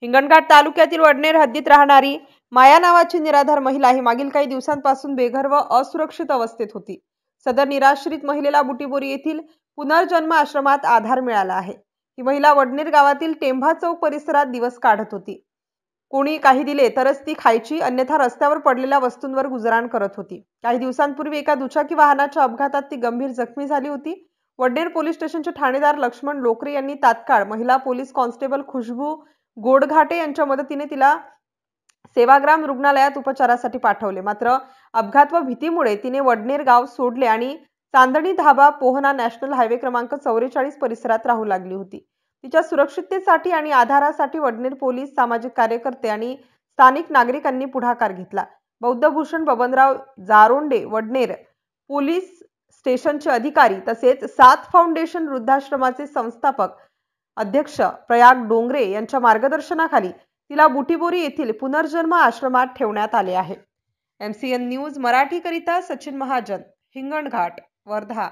हिंगणघाट तालुक्यातील वडनेर हद्दीत राहणारी माया नावाची निराधार महिला ही मागील काही दिवसांपासून बेघर व असुरक्षित अवस्थेत होती। सदर निराश्रित महिलेला बुटीबोरी येथील पुनर्जन्म आश्रमात आधार मिळाला आहे। ही महिला वडनेर गावातील टेंभा चौक परिसरात दिवस काढत होती। कोणी काही दिले तरच ती खायची, अन्यथा रस्त्यावर पडलेल्या वस्तूंवर गुजराण करत होती। काही दिवसांपूर्वी एका दुचाकी वाहनाच्या अपघातात ती गंभीर जखमी झाली होती। वडनेर पोलीस स्टेशनचे ठाणेदार लक्ष्मण लोकरे यांनी तात्काळ महिला पोलीस कॉन्स्टेबल खुशबू गोडघाटे यांच्या मदतीने तिला सेवाग्राम रुग्णालयात उपचारासाठी पाठवले। मात्र अपघात व भीतीमुळे तिने वडनेर गाव सोडले आणि चांदणी धाबा पोहना नॅशनल हायवे क्रमांक 44 परिसरात राहू लागली होती। तिच्या सुरक्षिततेसाठी आणि आधारासाठी वडनेर पोलीस, सामाजिक कार्यकर्ते आणि स्थानिक नागरिकांनी पुढाकार घेतला। बौद्धभूषण बबनराव जारोंडे वडनेर पोलीस स्टेशनचे अधिकारी तसेच साथ फाउंडेशन वृद्धाश्रमाचे संस्थापक अध्यक्ष प्रयाग डोंगरे यांच्या मार्गदर्शनाखाली तिला बुटीबोरी येथील पुनर्जन्म आश्रमात ठेवण्यात आले आहे। MCN न्यूज मराठी करिता सचिन महाजन, हिंगणघाट, वर्धा।